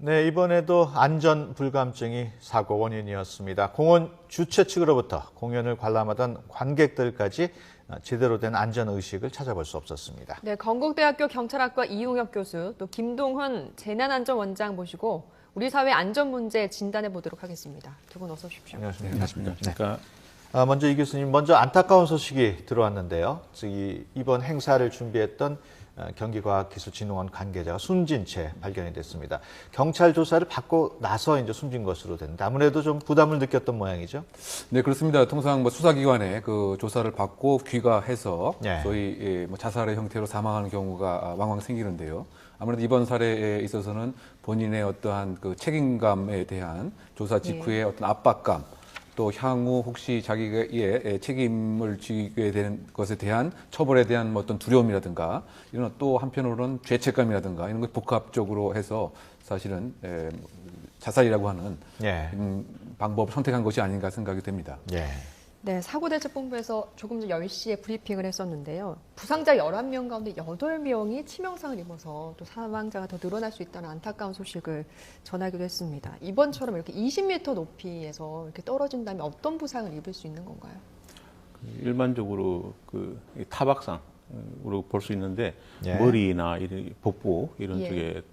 네, 이번에도 안전 불감증이 사고 원인이었습니다. 공원 주최 측으로부터 공연을 관람하던 관객들까지 제대로 된 안전 의식을 찾아볼 수 없었습니다. 네, 건국대학교 경찰학과 이용혁 교수, 또 김동훈 재난안전원장 모시고 우리 사회 안전 문제 진단해 보도록 하겠습니다. 두 분 어서 오십시오. 안녕하십니까. 네. 먼저 이 교수님, 먼저 안타까운 소식이 들어왔는데요. 이번 행사를 준비했던 경기과학기술진흥원 관계자가 숨진 채 발견이 됐습니다. 경찰 조사를 받고 나서 이제 숨진 것으로 됐는데 아무래도 좀 부담을 느꼈던 모양이죠. 네, 그렇습니다. 통상 수사기관에 그 조사를 받고 귀가해서 소위 자살의 형태로 사망하는 경우가 왕왕 생기는데요. 아무래도 이번 사례에 있어서는 본인의 어떠한 그 책임감에 대한 조사 직후의 어떤 압박감, 또 향후 혹시 자기의 책임을 지게 되는 것에 대한 처벌에 대한 어떤 두려움이라든가 이런 또 한편으로는 죄책감이라든가 이런 것 복합적으로 해서 사실은 자살이라고 하는 방법을 선택한 것이 아닌가 생각이 됩니다. 네, 사고대책본부에서 조금 전 10시에 브리핑을 했었는데요. 부상자 11명 가운데 8명이 치명상을 입어서 또 사망자가 더 늘어날 수 있다는 안타까운 소식을 전하기도 했습니다. 이번처럼 이렇게 20m 높이에서 이렇게 떨어진다면 어떤 부상을 입을 수 있는 건가요? 일반적으로 타박상으로 볼 수 있는데 머리나 복부 이런 쪽에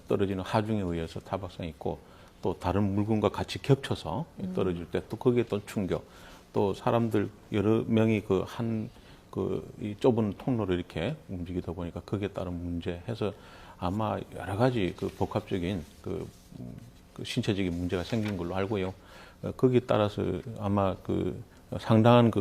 떨어지는 하중에 의해서 타박상이 있고 또 다른 물건과 같이 겹쳐서 떨어질 때 또 거기에 또 충격, 또 사람들 여러 명이 이 좁은 통로를 이렇게 움직이다 보니까 거기에 따른 문제 해서 아마 여러 가지 복합적인 신체적인 문제가 생긴 걸로 알고요. 거기에 따라서 아마 상당한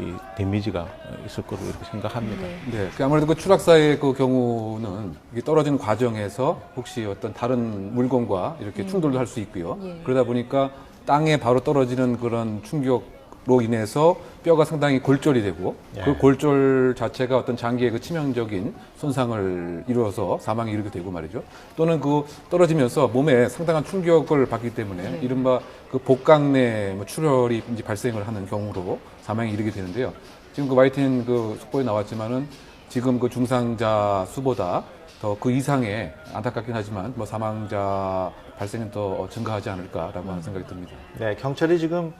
이 데미지가 있을 거로 이렇게 생각합니다. 네, 아무래도 추락사의 경우는 떨어지는 과정에서 혹시 어떤 다른 물건과 이렇게 충돌도 할 수 있고요. 그러다 보니까 땅에 바로 떨어지는 그런 충격으로 인해서 뼈가 상당히 골절이 되고 그 골절 자체가 어떤 장기의 치명적인 손상을 이루어서 사망에 이르게 되고 말이죠. 또는 떨어지면서 몸에 상당한 충격을 받기 때문에 이른바 복강내 출혈이 이제 발생을 하는 경우로 사망에 이르게 되는데요. 지금 YTN 속보에 나왔지만은 지금 중상자 수보다 더 그 이상의 안타깝긴 하지만 사망자 발생은 더 증가하지 않을까라고 하는 생각이 듭니다. 네, 경찰이 지금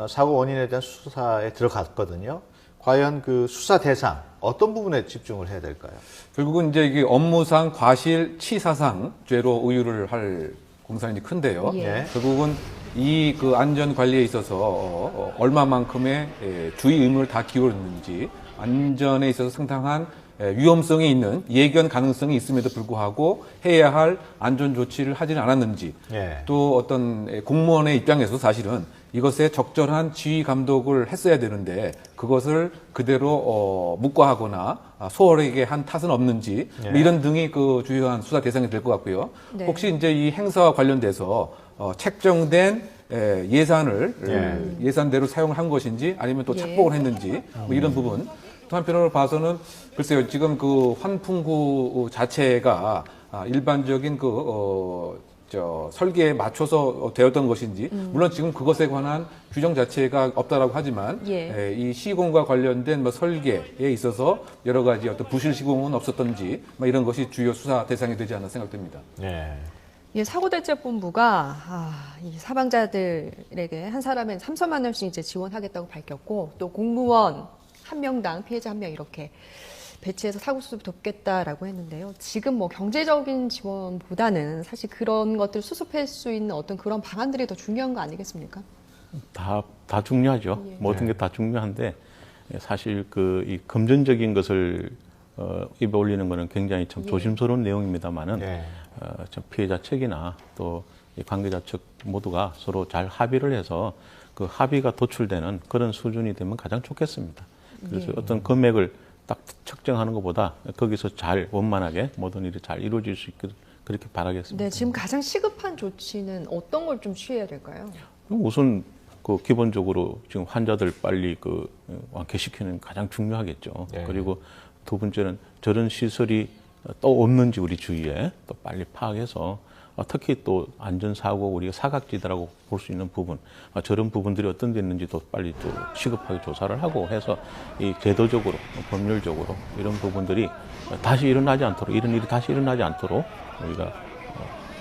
사고 원인에 대한 수사에 들어갔거든요. 과연 수사 대상 어떤 부분에 집중을 해야 될까요? 결국은 이제 이게 업무상 과실치사상 죄로 의유를 할 공산이 큰데요. 결국은 이 안전 관리에 있어서 얼마만큼의 주의 의무를 다 기울였는지, 안전에 있어서 상당한 위험성이 있는 예견 가능성이 있음에도 불구하고 해야 할 안전 조치를 하지는 않았는지, 또 어떤 공무원의 입장에서 사실은 이것에 적절한 지휘 감독을 했어야 되는데 그것을 그대로 묵과하거나 소홀하게 한 탓은 없는지 이런 등이 주요한 수사 대상이 될 것 같고요. 혹시 이제 이 행사와 관련돼서 책정된 예산을 예산대로 사용을 한 것인지 아니면 또 착복을 했는지 이런 부분. 또 한편으로 봐서는 글쎄요, 지금 환풍구 자체가 일반적인 설계에 맞춰서 되었던 것인지, 물론 지금 그것에 관한 규정 자체가 없다라고 하지만, 이 시공과 관련된 설계에 있어서 여러 가지 어떤 부실 시공은 없었던지, 이런 것이 주요 수사 대상이 되지 않나 생각됩니다. 사고대책본부가 이 사망자들에게 한 사람에 3천만 원씩 이제 지원하겠다고 밝혔고, 또 공무원 한 명당 피해자 한 명 이렇게 배치해서 사고 수습 돕겠다라고 했는데요. 지금 경제적인 지원보다는 사실 그런 것들 수습할 수 있는 어떤 그런 방안들이 더 중요한 거 아니겠습니까? 다 중요하죠. 모든 게 다 중요한데 사실 이 금전적인 것을 입에 올리는 거는 굉장히 참 조심스러운 내용입니다만은 피해자 측이나 또 관계자 측 모두가 서로 잘 합의를 해서 그 합의가 도출되는 그런 수준이 되면 가장 좋겠습니다. 그래서 어떤 금액을 딱 측정하는 것보다 거기서 잘 원만하게 모든 일이 잘 이루어질 수 있게 그렇게 바라겠습니다. 네, 지금 가장 시급한 조치는 어떤 걸 좀 취해야 될까요? 우선 기본적으로 지금 환자들 빨리 완쾌시키는 가장 중요하겠죠. 그리고 두 번째는 저런 시설이 또 없는지 우리 주위에 또 빨리 파악해서 특히 또 안전사고 우리가 사각지대라고 볼 수 있는 부분, 저런 부분들이 어떤 데 있는지도 빨리 또 시급하게 조사를 하고 해서 이 제도적으로, 법률적으로 이런 부분들이 다시 일어나지 않도록, 이런 일이 다시 일어나지 않도록 우리가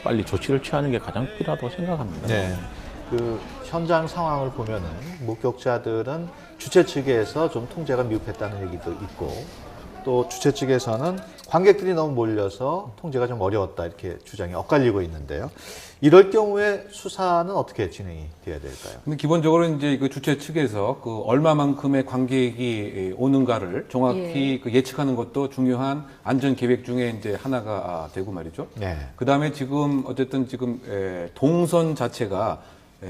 빨리 조치를 취하는 게 가장 필요하다고 생각합니다. 네. 그 현장 상황을 보면은 목격자들은 주최 측에서 좀 통제가 미흡했다는 얘기도 있고 또 주최 측에서는 관객들이 너무 몰려서 통제가 좀 어려웠다 이렇게 주장이 엇갈리고 있는데요. 이럴 경우에 수사는 어떻게 진행이 돼야 될까요? 근데 기본적으로 이제 그 주최 측에서 그 얼마만큼의 관객이 오는가를 정확히 그 예측하는 것도 중요한 안전 계획 중에 이제 하나가 되고 말이죠. 네. 그 다음에 지금 어쨌든 지금 동선 자체가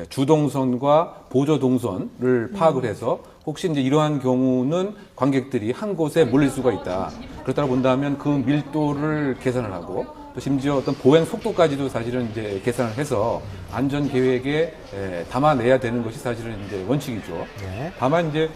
주동선과 보조 동선을 파악을 해서 혹시 이제 이러한 경우는 관객들이 한 곳에 몰릴 수가 있다. 그렇다고 본다면 그 밀도를 계산을 하고 또 심지어 어떤 보행 속도까지도 사실은 이제 계산을 해서 안전 계획에 담아내야 되는 것이 사실은 이제 원칙이죠. 네. 다만 이제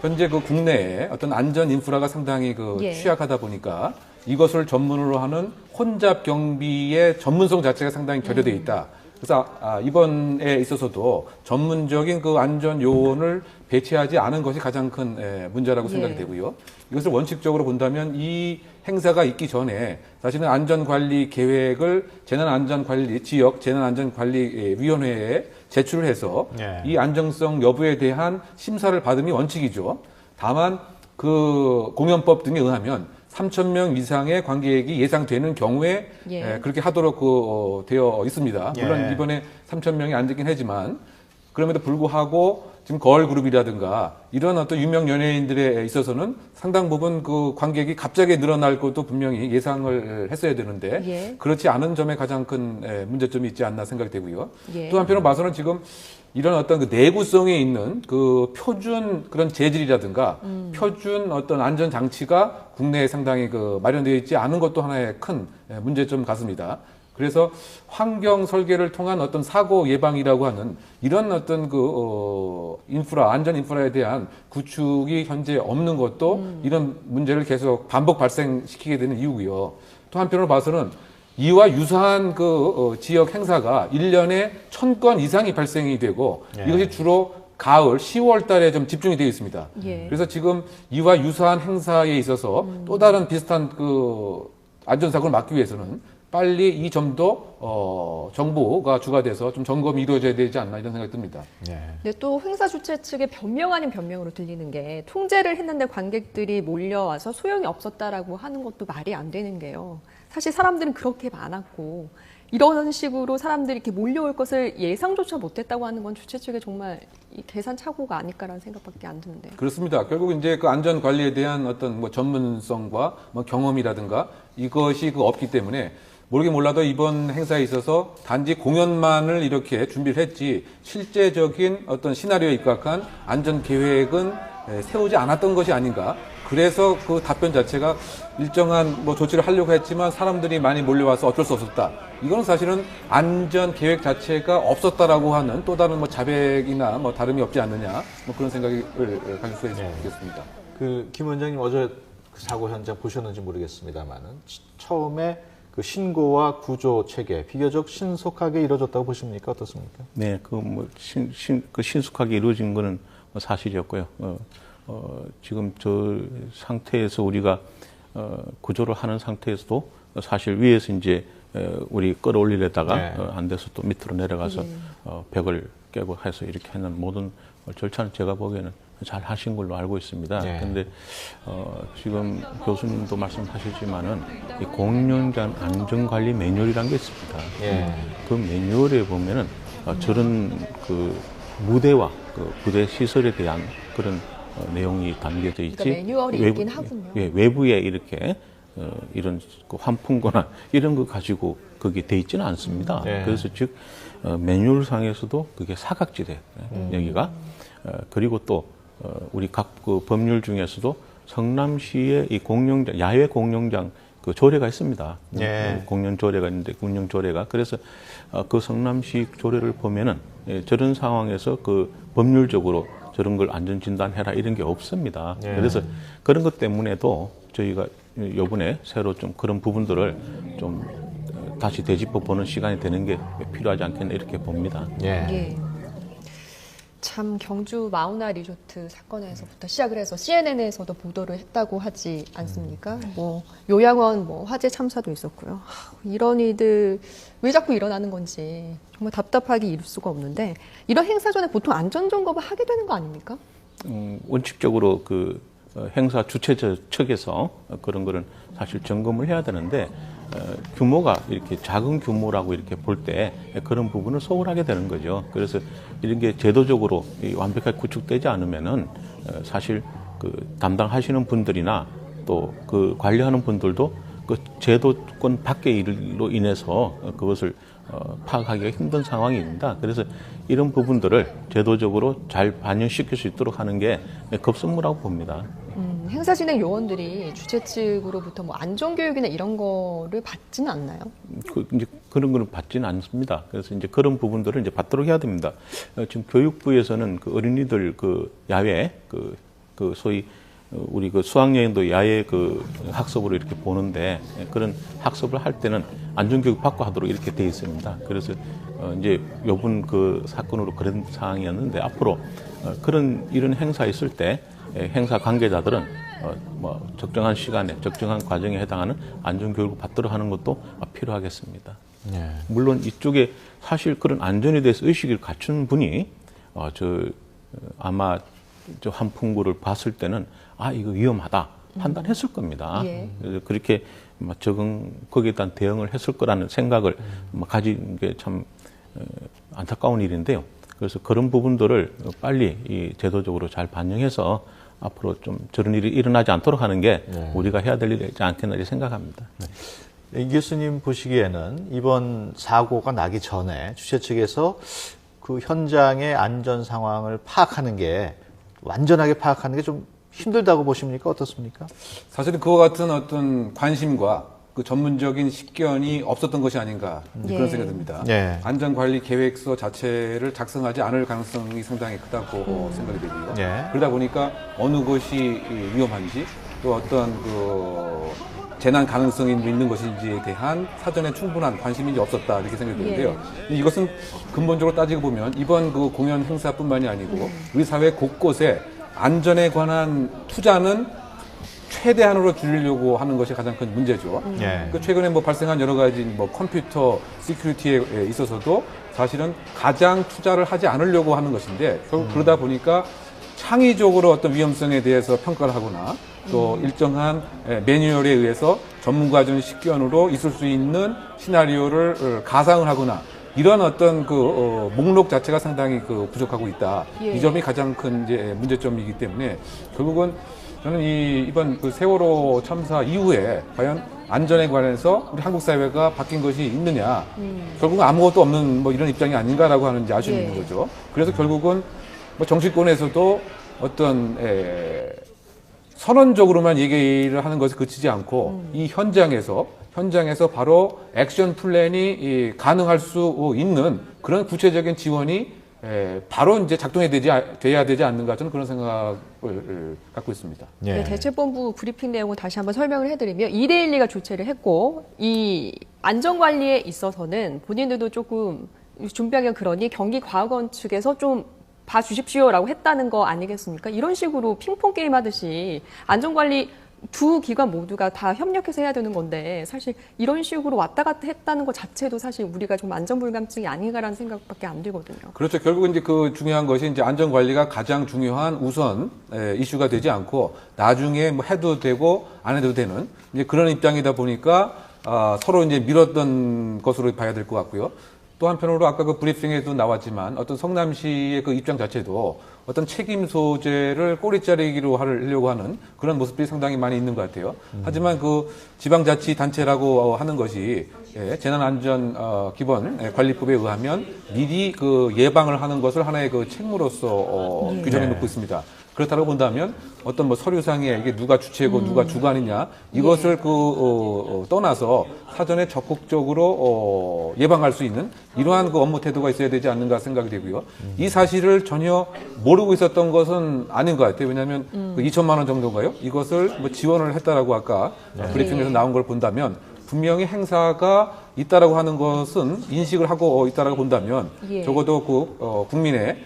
현재 그 국내에 어떤 안전 인프라가 상당히 그 취약하다 보니까 이것을 전문으로 하는 혼잡 경비의 전문성 자체가 상당히 결여되어 있다. 그래서 이번에 있어서도 전문적인 그 안전 요원을 배치하지 않은 것이 가장 큰 문제라고 생각이 되고요. 이것을 원칙적으로 본다면 이 행사가 있기 전에 사실은 안전관리 계획을 재난안전관리 지역 재난안전관리위원회에 제출을 해서 이 안정성 여부에 대한 심사를 받음이 원칙이죠. 다만 그 공연법 등에 의하면 3,000명 이상의 관객이 예상되는 경우에 그렇게 하도록 되어 있습니다. 물론 이번에 3,000명이 안 되긴 하지만 그럼에도 불구하고 지금 걸그룹이라든가 이런 어떤 유명 연예인들에 있어서는 상당 부분 그 관객이 갑자기 늘어날 것도 분명히 예상을 했어야 되는데 그렇지 않은 점에 가장 큰 문제점이 있지 않나 생각이 되고요. 또 한편으로 봐서는 지금 이런 어떤 그 내구성에 있는 그 표준 그런 재질이라든가 표준 어떤 안전 장치가 국내에 상당히 그 마련되어 있지 않은 것도 하나의 큰 문제점 같습니다. 그래서 환경 설계를 통한 어떤 사고 예방이라고 하는 이런 어떤 그 인프라 안전 인프라에 대한 구축이 현재 없는 것도 이런 문제를 계속 반복 발생시키게 되는 이유고요. 또 한편으로 봐서는 이와 유사한 그 지역 행사가 1년에 1,000건 이상이 발생이 되고 이것이 주로 가을 10월 달에 좀 집중이 되어 있습니다. 그래서 지금 이와 유사한 행사에 있어서 또 다른 비슷한 그 안전사고를 막기 위해서는 빨리 이 점도 정부가 주가 돼서 좀 점검이 이루어져야 되지 않나 이런 생각이 듭니다. 근데 또 행사 주최 측의 변명 아닌 변명으로 들리는 게 통제를 했는데 관객들이 몰려와서 소용이 없었다라고 하는 것도 말이 안 되는 게요. 사실 사람들은 그렇게 많았고 이런 식으로 사람들이 이렇게 몰려올 것을 예상조차 못했다고 하는 건 주최 측의 정말 이 계산 착오가 아닐까라는 생각밖에 안 드는데요. 그렇습니다. 결국 이제 그 안전 관리에 대한 어떤 뭐 전문성과 뭐 경험이라든가 이것이 그 없기 때문에 모르긴 몰라도 이번 행사에 있어서 단지 공연만을 이렇게 준비를 했지 실제적인 어떤 시나리오에 입각한 안전 계획은 세우지 않았던 것이 아닌가. 그래서 그 답변 자체가 일정한 뭐 조치를 하려고 했지만 사람들이 많이 몰려와서 어쩔 수 없었다. 이건 사실은 안전 계획 자체가 없었다라고 하는 또 다른 뭐 자백이나 뭐 다름이 없지 않느냐. 뭐 그런 생각을 가질 수 있겠습니다. 그 김 원장님 어제 그 사고 현장 보셨는지 모르겠습니다만은 처음에 그 신고와 구조 체계 비교적 신속하게 이루어졌다고 보십니까? 어떻습니까? 네, 그 신속하게 이루어진 거는 사실이었고요. 지금 저 상태에서 우리가 구조를 하는 상태에서도 사실 위에서 이제 우리 끌어올리려다가 안 돼서 또 밑으로 내려가서 벽을 깨고 해서 이렇게 하는 모든 절차는 제가 보기에는 잘 하신 걸로 알고 있습니다. 그런데 지금 교수님도 말씀하셨지만은 이 공연장 안전관리 매뉴얼이라는 게 있습니다. 그 매뉴얼에 보면은 저런 그 무대와 그 부대 시설에 대한 그런 내용이 담겨져 있지. 그러니까 매뉴얼이 있긴 하군요. 외부에 이렇게 이런 그 환풍구나 이런 거 가지고 그게 돼 있지는 않습니다. 그래서 즉 매뉴얼 상에서도 그게 사각지대 여기가 그리고 또 우리 각 그 법률 중에서도 성남시의 이 공연장 야외 공연장 그 조례가 있습니다. 공연 조례가 있는데 운영 조례가 그래서 그 성남시 조례를 보면은 저런 상황에서 그 법률적으로 저런 걸 안전 진단해라 이런 게 없습니다. 그래서 그런 것 때문에도 저희가 이번에 새로 좀 그런 부분들을 좀 다시 되짚어 보는 시간이 되는 게 필요하지 않겠나 이렇게 봅니다. 참 경주 마우나 리조트 사건에서부터 시작을 해서 CNN에서도 보도를 했다고 하지 않습니까? 뭐 요양원 뭐 화재 참사도 있었고요. 이런 일들 왜 자꾸 일어나는 건지 정말 답답하게 이룰 수가 없는데 이런 행사 전에 보통 안전 점검을 하게 되는 거 아닙니까? 원칙적으로 그 행사 주최자 측에서 그런 거는 사실 점검을 해야 되는데 규모가 이렇게 작은 규모라고 이렇게 볼 때 그런 부분을 소홀하게 되는 거죠. 그래서 이런 게 제도적으로 완벽하게 구축되지 않으면은 사실 그 담당하시는 분들이나 또 그 관리하는 분들도 그 제도권 밖의 일로 인해서 그것을 파악하기가 힘든 상황입니다. 그래서 이런 부분들을 제도적으로 잘 반영시킬 수 있도록 하는 게 급선무라고 봅니다. 행사 진행 요원들이 주최 측으로부터 뭐 안전교육이나 이런 거를 받지는 않나요? 이제 그런 거는 받지는 않습니다. 그래서 이제 그런 부분들을 이제 받도록 해야 됩니다. 지금 교육부에서는 그 어린이들 그 야외 그 소위 우리 그 수학여행도 야외 그 학습으로 이렇게 보는데 그런 학습을 할 때는 안전교육 받고 하도록 이렇게 돼 있습니다. 그래서 이제 요번 그 사건으로 그런 상황이었는데 앞으로 이런 행사 있을 때 행사 관계자들은 뭐 적정한 시간에 적정한 과정에 해당하는 안전교육을 받도록 하는 것도 필요하겠습니다. 네. 물론 이쪽에 사실 그런 안전에 대해서 의식을 갖춘 분이 아마 저 환풍구를 봤을 때는 이거 위험하다 판단했을 겁니다. 예. 그래서 그렇게 거기에 대한 대응을 했을 거라는 생각을 가진 게 참 안타까운 일인데요. 그래서 그런 부분들을 빨리 제도적으로 잘 반영해서 앞으로 좀 저런 일이 일어나지 않도록 하는 게 우리가 해야 될 일이지 않겠나 생각합니다. 네. 이 교수님 보시기에는 이번 사고가 나기 전에 주최 측에서 그 현장의 안전 상황을 완전하게 파악하는 게 좀 힘들다고 보십니까? 어떻습니까? 사실은 그와 같은 어떤 관심과 그 전문적인 식견이 없었던 것이 아닌가 그런 생각이 듭니다. 예. 안전관리 계획서 자체를 작성하지 않을 가능성이 상당히 크다고 생각이 되고요. 예. 그러다 보니까 어느 것이 위험한지 또 어떤 그 재난 가능성이 있는 것인지에 대한 사전에 충분한 관심이 없었다 이렇게 생각이 드는데요. 이것은 근본적으로 따지고 보면 이번 그 공연 행사뿐만이 아니고 우리 사회 곳곳에 안전에 관한 투자는 최대한으로 줄이려고 하는 것이 가장 큰 문제죠. 예. 그 최근에 뭐 발생한 여러 가지 뭐 컴퓨터 시큐리티에 있어서도 사실은 가장 투자를 하지 않으려고 하는 것인데 결국 그러다 보니까 창의적으로 어떤 위험성에 대해서 평가를 하거나 또 일정한 매뉴얼에 의해서 전문가적인 식견으로 있을 수 있는 시나리오를 가상을 하거나 이런 어떤 그 목록 자체가 상당히 그 부족하고 있다. 이 점이 가장 큰 이제 문제점이기 때문에 결국은 저는 이번 그 세월호 참사 이후에 과연 안전에 관해서 우리 한국 사회가 바뀐 것이 있느냐. 결국은 아무것도 없는 뭐 이런 입장이 아닌가라고 하는 이제 아쉬움이 있는 거죠. 그래서 결국은 뭐 정치권에서도 어떤 선언적으로만 얘기를 하는 것에 그치지 않고 이 현장에서 바로 액션 플랜이 가능할 수 있는 그런 구체적인 지원이 바로 이제 돼야 되지 않는가 저는 그런 생각을 갖고 있습니다. 예. 네, 대책본부 브리핑 내용을 다시 한번 설명을 해드리면 2대1리가 주최를 했고 이 안전관리에 있어서는 본인들도 조금 준비하기가 그러니 경기과학원 측에서 좀 봐주십시오라고 했다는 거 아니겠습니까? 이런 식으로 핑퐁 게임 하듯이 안전관리 두 기관 모두가 다 협력해서 해야 되는 건데 사실 이런 식으로 왔다 갔다 했다는 것 자체도 사실 우리가 좀 안전불감증이 아닌가라는 생각밖에 안 들거든요. 그렇죠. 결국은 이제 그 중요한 것이 이제 안전관리가 가장 중요한 우선 이슈가 되지 않고 나중에 뭐 해도 되고 안 해도 되는 이제 그런 입장이다 보니까 서로 이제 미뤘던 것으로 봐야 될 것 같고요. 또 한편으로 아까 그 브리핑에도 나왔지만 어떤 성남시의 그 입장 자체도 어떤 책임 소재를 꼬리자르기로 하려고 하는 그런 모습들이 상당히 많이 있는 것 같아요. 하지만 그 지방자치단체라고 하는 것이 재난안전 기본 관리법에 의하면 미리 그 예방을 하는 것을 하나의 그 책무로서 규정해 놓고 있습니다. 그렇다고 본다면 어떤 뭐 서류상에 이게 누가 주체고 누가 주관이냐 이것을 떠나서 사전에 적극적으로 예방할 수 있는 이러한 그 업무 태도가 있어야 되지 않는가 생각이 되고요. 이 사실을 전혀 모르고 있었던 것은 아닌 것 같아요. 왜냐하면 그 2천만 원 정도인가요? 이것을 뭐 지원을 했다라고 아까 브리핑에서 나온 걸 본다면 분명히 행사가 있다라고 하는 것은 인식을 하고 있다라고 본다면 예. 적어도 국민의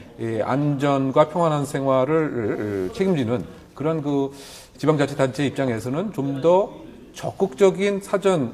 안전과 평안한 생활을 책임지는 그런 그 지방자치단체 입장에서는 좀 더 적극적인 사전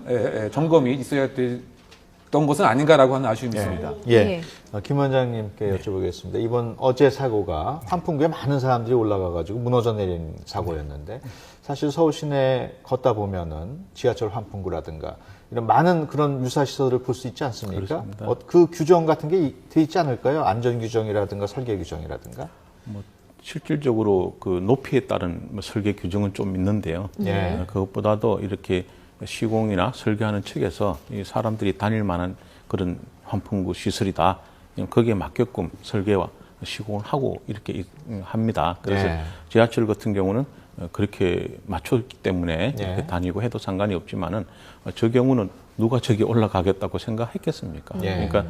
점검이 있어야 됐던 것은 아닌가라고 하는 아쉬움이 있습니다. 예. 김 원장님께 여쭤보겠습니다. 이번 어제 사고가 환풍구에 많은 사람들이 올라가가지고 무너져 내린 사고였는데 사실 서울 시내 걷다 보면은 지하철 환풍구라든가 이런 많은 그런 유사 시설을 볼 수 있지 않습니까? 그 규정 같은 게 돼 있지 않을까요? 안전 규정이라든가 설계 규정이라든가. 뭐 실질적으로 그 높이에 따른 뭐 설계 규정은 좀 있는데요. 그것보다도 이렇게 시공이나 설계하는 측에서 이 사람들이 다닐 만한 그런 환풍구 시설이다. 거기에 맞게끔 설계와 시공을 하고 이렇게 합니다. 그래서 지하철 같은 경우는 그렇게 맞췄기 때문에 이렇게 다니고 해도 상관이 없지만은 저 경우는 누가 저기 올라가겠다고 생각했겠습니까? 그러니까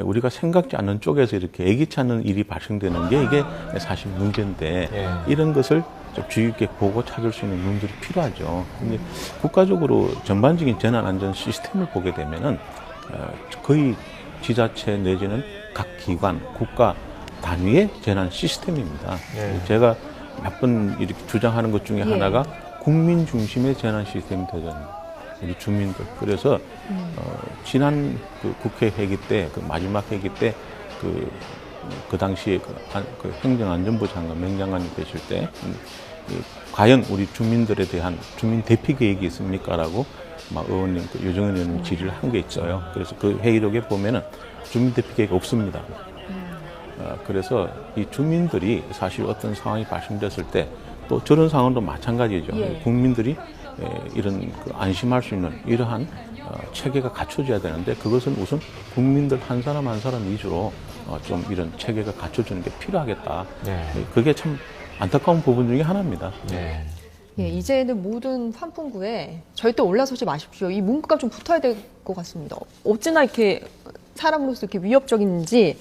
우리가 생각지 않는 쪽에서 이렇게 예기치 않는 일이 발생되는 게 이게 사실 문제인데 이런 것을 좀 주의 깊게 보고 찾을 수 있는 눈들이 필요하죠. 근데 국가적으로 전반적인 재난 안전 시스템을 보게 되면은 거의 지자체 내지는 각 기관, 국가 단위의 재난 시스템입니다. 제가 몇 번 이렇게 주장하는 것 중에 하나가 국민 중심의 재난 시스템이 되잖아요. 우리 주민들. 그래서 지난 그 국회 회기 때, 그 마지막 회기 때 그 당시에 그 행정안전부 장관, 맹장관이 계실 때 과연 우리 주민들에 대한 주민 대피 계획이 있습니까라고 막 의원님, 유정은 의원님 질의를 한 게 있어요. 그래서 그 회의록에 보면은 주민 대피 계획이 없습니다. 그래서 이 주민들이 사실 어떤 상황이 발생됐을 때 또 저런 상황도 마찬가지죠. 국민들이 이런 그 안심할 수 있는 이러한 체계가 갖춰져야 되는데 그것은 우선 국민들 한 사람 한 사람 위주로 좀 이런 체계가 갖춰지는 게 필요하겠다. 그게 참 안타까운 부분 중에 하나입니다. 예, 이제는 모든 환풍구에 절대 올라서지 마십시오. 이 문구가 좀 붙어야 될 것 같습니다. 어찌나 이렇게 사람으로서 이렇게 위협적인지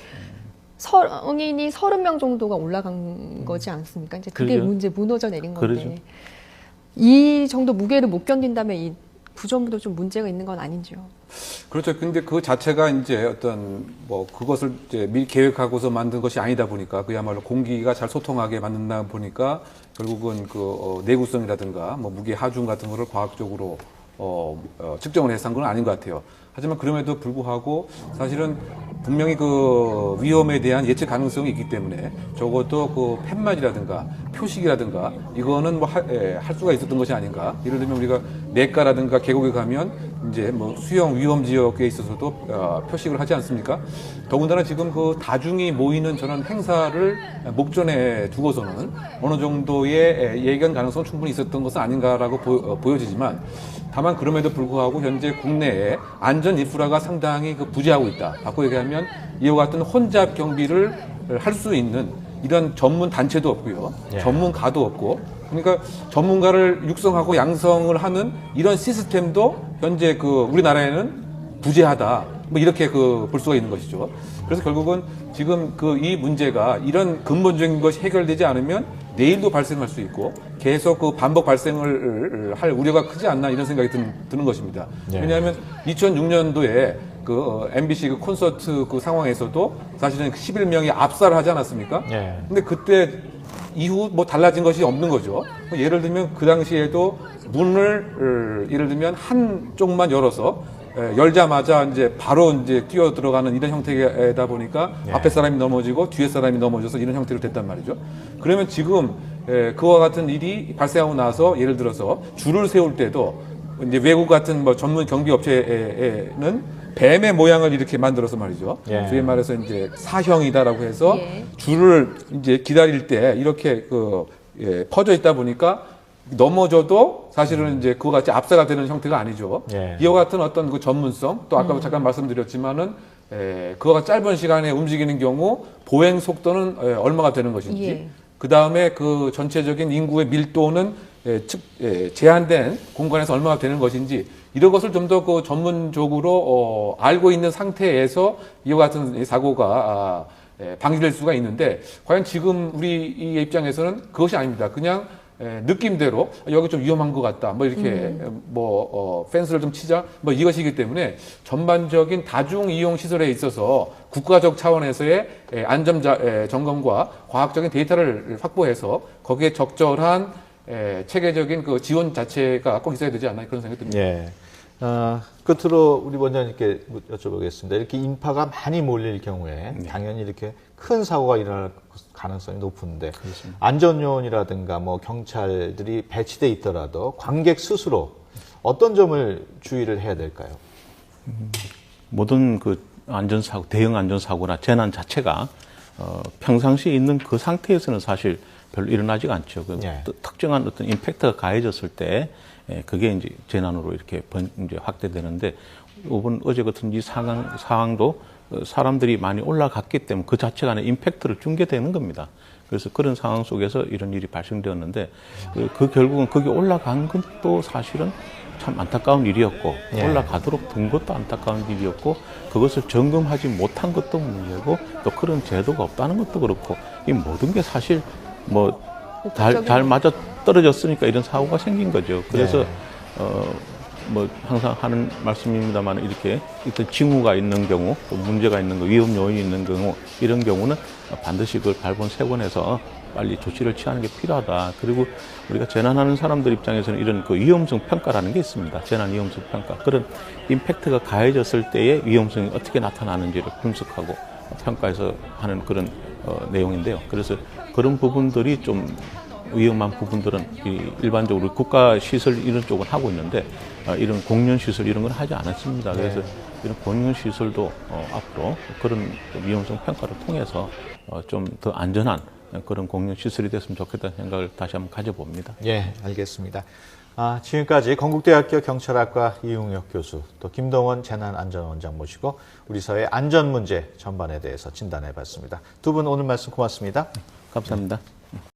성인이 30명 정도가 올라간 거지 않습니까? 이제 그게 그러죠. 문제 무너져 내린 건데 그러죠. 이 정도 무게를 못 견딘다면 이 구조물도 좀 문제가 있는 건 아닌지요? 그렇죠. 근데 그 자체가 이제 어떤 뭐 그것을 이제 미리 계획하고서 만든 것이 아니다 보니까 그야말로 공기가 잘 소통하게 만든다 보니까 결국은 그 내구성이라든가 뭐 무게 하중 같은 거를 과학적으로 측정을 해서 한 건 아닌 것 같아요. 하지만 그럼에도 불구하고 사실은 분명히 그 위험에 대한 예측 가능성이 있기 때문에 적어도 그 팻말이라든가 표식이라든가 이거는 뭐 할 수가 있었던 것이 아닌가. 예를 들면 우리가 내과라든가 계곡에 가면 이제 뭐 수영 위험 지역에 있어서도 표식을 하지 않습니까? 더군다나 지금 그 다중이 모이는 저런 행사를 목전에 두고서는 어느 정도의 예견 가능성은 충분히 있었던 것은 아닌가라고 보여지지만 다만 그럼에도 불구하고 현재 국내에 안전 인프라가 상당히 그 부재하고 있다. 바꿔 얘기하면 이와 같은 혼잡 경비를 할 수 있는 이런 전문 단체도 없고요. 전문가도 없고. 그러니까 전문가를 육성하고 양성을 하는 이런 시스템도 현재 그 우리나라에는 부재하다. 뭐 이렇게 그 볼 수가 있는 것이죠. 그래서 결국은 지금 그 이 문제가 이런 근본적인 것이 해결되지 않으면 내일도 발생할 수 있고 계속 그 반복 발생을 할 우려가 크지 않나 이런 생각이 드는 것입니다. 왜냐하면 2006년도에 그 MBC 그 콘서트 그 상황에서도 사실은 11명이 압살을 하지 않았습니까? 근데 그때 이후 뭐 달라진 것이 없는 거죠. 예를 들면 그 당시에도 문을 예를 들면 한쪽만 열어서 열자마자 이제 바로 이제 뛰어 들어가는 이런 형태다 보니까 앞에 사람이 넘어지고 뒤에 사람이 넘어져서 이런 형태로 됐단 말이죠. 그러면 지금 그와 같은 일이 발생하고 나서 예를 들어서 줄을 세울 때도 이제 외국 같은 뭐 전문 경비 업체에는 뱀의 모양을 이렇게 만들어서 말이죠. 소위 말해서 이제 사형이다라고 해서 줄을 이제 기다릴 때 이렇게 퍼져 있다 보니까 넘어져도 사실은 이제 그와 같이 압사가 되는 형태가 아니죠. 이와 같은 어떤 그 전문성, 또 아까 잠깐 말씀드렸지만은 그와 같이 짧은 시간에 움직이는 경우 보행 속도는 얼마가 되는 것인지, 그 다음에 그 전체적인 인구의 밀도는 제한된 공간에서 얼마가 되는 것인지 이런 것을 좀 더 그 전문적으로 알고 있는 상태에서 이와 같은 사고가 방지될 수가 있는데 과연 지금 우리 이 입장에서는 그것이 아닙니다. 그냥 느낌대로 여기 좀 위험한 것 같다. 뭐 이렇게 펜스를 좀 치자. 뭐 이것이기 때문에 전반적인 다중 이용 시설에 있어서 국가적 차원에서의 안전 점검과 과학적인 데이터를 확보해서 거기에 적절한 체계적인 그 지원 자체가 꼭 있어야 되지 않나 그런 생각이 듭니다. 예. 끝으로 우리 원장님께 여쭤보겠습니다. 이렇게 인파가 많이 몰릴 경우에 당연히 이렇게 큰 사고가 일어날 가능성이 높은데 안전요원이라든가 뭐 경찰들이 배치돼 있더라도 관객 스스로 어떤 점을 주의를 해야 될까요? 모든 그 안전사고, 대형 안전사고나 재난 자체가 평상시에 있는 그 상태에서는 사실 별로 일어나지가 않죠. 그 특정한 어떤 임팩트가 가해졌을 때 그게 이제 재난으로 이렇게 이제 확대되는데 어제 같은 이 상황도 사람들이 많이 올라갔기 때문에 그 자체가 임팩트를 준 게 되는 겁니다. 그래서 그런 상황 속에서 이런 일이 발생되었는데 그 결국은 거기 올라간 것도 사실은 참 안타까운 일이었고 올라가도록 둔 것도 안타까운 일이었고 그것을 점검하지 못한 것도 문제고 또 그런 제도가 없다는 것도 그렇고 이 모든 게 사실 뭐 잘 맞아 떨어졌으니까 이런 사고가 생긴 거죠. 그래서 뭐 항상 하는 말씀입니다만 이렇게 어떤 징후가 있는 경우, 또 문제가 있는 거, 위험 요인이 있는 경우 이런 경우는 반드시 그걸 발본색원해서 빨리 조치를 취하는 게 필요하다. 그리고 우리가 재난하는 사람들 입장에서는 이런 그 위험성 평가라는 게 있습니다. 재난 위험성 평가. 그런 임팩트가 가해졌을 때의 위험성이 어떻게 나타나는지를 분석하고 평가해서 하는 그런 내용인데요. 그래서 그런 부분들이 좀 위험한 부분들은 일반적으로 국가 시설 이런 쪽은 하고 있는데 이런 공연 시설 이런 건 하지 않았습니다. 그래서 이런 공연 시설도 앞으로 그런 위험성 평가를 통해서 좀 더 안전한 그런 공연 시설이 됐으면 좋겠다는 생각을 다시 한번 가져봅니다. 예, 알겠습니다. 지금까지 건국대학교 경찰학과 이웅혁 교수, 또 김동원 재난안전원장 모시고 우리 사회 안전 문제 전반에 대해서 진단해 봤습니다. 두 분 오늘 말씀 고맙습니다. 감사합니다.